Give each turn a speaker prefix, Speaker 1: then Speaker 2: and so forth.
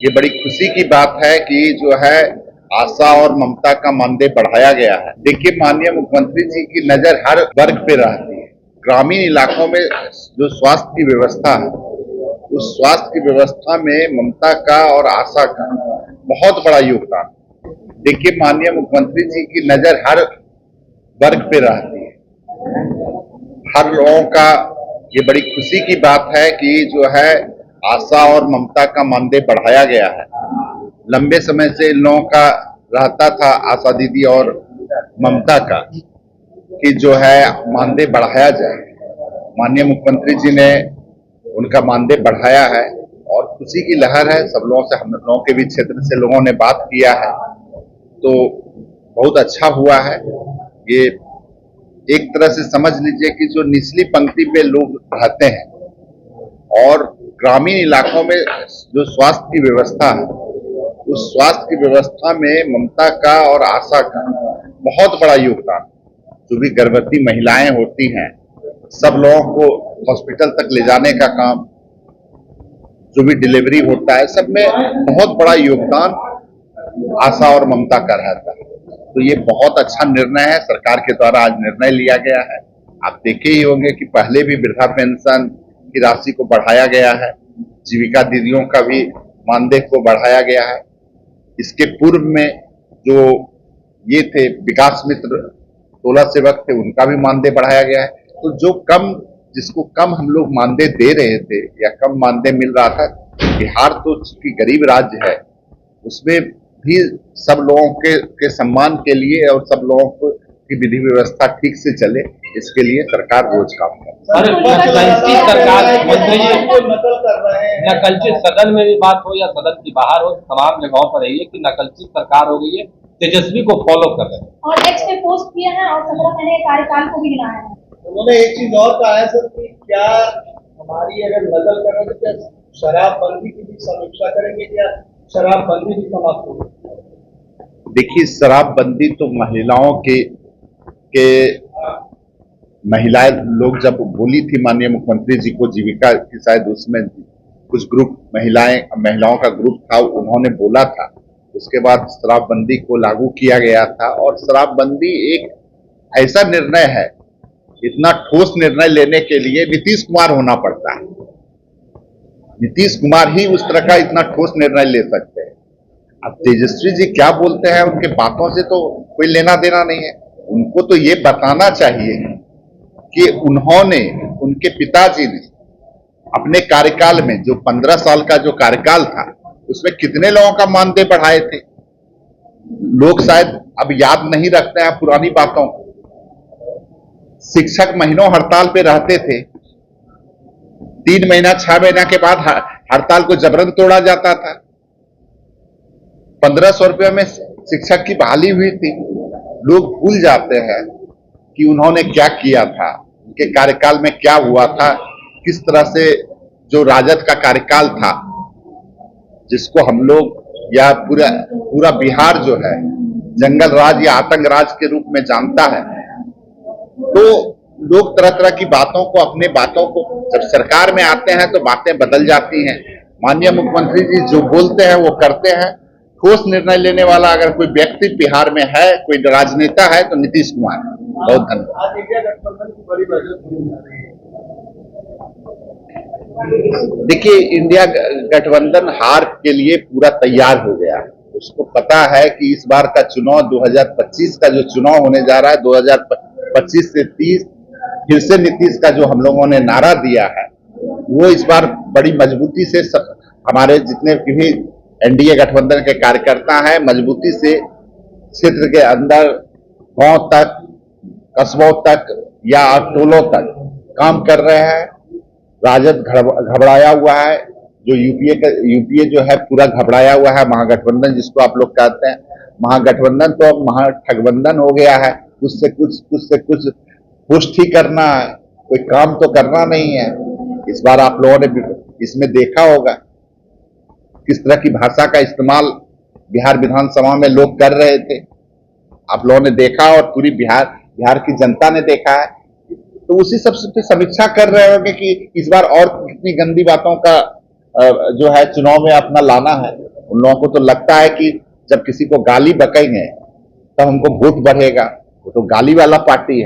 Speaker 1: ये बड़ी खुशी की बात है कि जो है आशा और ममता का मानदेय बढ़ाया गया है। देखिए, माननीय मुख्यमंत्री जी की नजर हर वर्ग पे रहती है। ग्रामीण इलाकों में जो स्वास्थ्य की व्यवस्था है, उस स्वास्थ्य की व्यवस्था में ममता का और आशा का बहुत बड़ा योगदान। देखिए, माननीय मुख्यमंत्री जी की नजर हर वर्ग पे रहती है, हर लोगों का। ये बड़ी खुशी की बात है कि जो है आशा और ममता का मानदेय बढ़ाया गया है। लंबे समय से इन लोगों का रहता था, आशा दीदी और ममता का, कि जो है मानदेय बढ़ाया जाए। माननीय मुख्यमंत्री जी ने उनका मानदेय बढ़ाया है और खुशी की लहर है। सब लोगों से, हम लोगों के भी क्षेत्र से लोगों ने बात किया है, तो बहुत अच्छा हुआ है। ये एक तरह से समझ लीजिए कि जो निचली पंक्ति पे लोग रहते हैं और ग्रामीण इलाकों में जो स्वास्थ्य की व्यवस्था है, उस स्वास्थ्य की व्यवस्था में ममता का और आशा का बहुत बड़ा योगदान। जो भी गर्भवती महिलाएं होती हैं, सब लोगों को हॉस्पिटल तक ले जाने का काम, जो भी डिलीवरी होता है, सब में बहुत बड़ा योगदान आशा और ममता का रहता है। तो ये बहुत अच्छा निर्णय है, सरकार के द्वारा आज निर्णय लिया गया है। आप देखे ही होंगे कि पहले भी वृद्धा पेंशन की राशि को बढ़ाया गया है, जीविका दीदियों का भी मानदेय को बढ़ाया गया है। इसके पूर्व में जो ये थे विकास मित्र 16 सेवक थे, उनका भी मानदेय बढ़ाया गया है। तो जो कम, जिसको कम हम लोग मानदेय दे रहे थे या कम मानदेय मिल रहा था, बिहार तो चूंकि गरीब राज्य है, उसमें भी सब लोगों के सम्मान के लिए और सब लोगों को की विधि व्यवस्था ठीक से चले, इसके लिए सरकार रोज काम कर रही
Speaker 2: है। सरकार नकलची सदन में भी बात हो या सदन की बाहर हो, तमाम जगहों पर रही है कि नकलची सरकार हो गई है, तेजस्वी को फॉलो कर रहे हैं
Speaker 3: और एक्स पे पोस्ट किया है और 17 महीने के कार्यकाल को भी गिनाया है।
Speaker 4: उन्होंने एक चीज और कहा है सर कि क्या हमारी अगर नकल करें तो क्या शराबबंदी की भी समीक्षा करेंगे, क्या शराबबंदी भी समाप्त होगी?
Speaker 1: देखिए, शराबबंदी तो महिलाओं के महिलाएं लोग जब बोली थी माननीय मुख्यमंत्री जी को जीविका की, शायद उसमें कुछ ग्रुप महिलाओं का ग्रुप था, उन्होंने बोला था। उसके बाद शराबबंदी को लागू किया गया था और शराबबंदी एक ऐसा निर्णय है, इतना ठोस निर्णय लेने के लिए नीतीश कुमार होना पड़ता है। नीतीश कुमार ही उस तरह का इतना ठोस निर्णय ले सकते हैं। अब तेजस्वी जी क्या बोलते हैं, उनके बातों से तो कोई लेना देना नहीं है। उनको तो ये बताना चाहिए कि उन्होंने, उनके पिताजी ने अपने कार्यकाल में, जो 15 साल का जो कार्यकाल था, उसमें कितने लोगों का मानदेय बढ़ाए थे। लोग शायद अब याद नहीं रखते हैं पुरानी बातों को। शिक्षक महीनों हड़ताल पे रहते थे, 3 महीना 6 महीना के बाद हड़ताल को जबरन तोड़ा जाता था। 1500 रुपये में शिक्षक की बहाली हुई थी। लोग भूल जाते हैं कि उन्होंने क्या किया था, उनके कार्यकाल में क्या हुआ था, किस तरह से जो राजद का कार्यकाल था, जिसको हम लोग या पूरा बिहार जो है जंगल राज या आतंक राज के रूप में जानता है। तो लोग तरह तरह की बातों को, अपने बातों को, जब सरकार में आते हैं तो बातें बदल जाती हैं। माननीय मुख्यमंत्री जी जो बोलते हैं वो करते हैं। ठोस निर्णय लेने वाला अगर कोई व्यक्ति बिहार में है, कोई राजनेता है, तो नीतीश कुमार। बहुत धन्यवाद।
Speaker 4: आज इंडिया गठबंधन की बड़ी बैठक होने जा रही है।
Speaker 1: देखिए, इंडिया गठबंधन हार के लिए पूरा तैयार हो गया है। उसको पता है कि इस बार का चुनाव 2025 का जो चुनाव होने जा रहा है, 2025 से 30 फिर से नीतीश का जो हम लोगों ने नारा दिया है, वो इस बार बड़ी मजबूती से हमारे जितने भी एनडीए गठबंधन के कार्यकर्ता हैं, मजबूती से क्षेत्र के अंदर गांव तक, कस्बों तक या टोलों तक काम कर रहे हैं। राजद घबराया हुआ है, जो यूपीए जो है पूरा घबराया हुआ है। महागठबंधन जिसको आप लोग कहते हैं, महागठबंधन तो अब महाठगबंधन हो गया है। कुछ से कुछ पुष्टि करना है, कोई काम तो करना नहीं है। इस बार आप लोगों ने इसमें देखा होगा किस तरह की भाषा का इस्तेमाल बिहार विधानसभा में लोग कर रहे थे। आप लोगों ने देखा और पूरी बिहार की जनता ने देखा है। तो उसी सब से समीक्षा कर रहे होंगे कि इस बार और कितनी गंदी बातों का जो है चुनाव में अपना लाना है। उन लोगों को तो लगता है कि जब किसी को गाली बकेंगे तब हमको वोट बढ़ेगा। वो तो गाली वाला पार्टी है।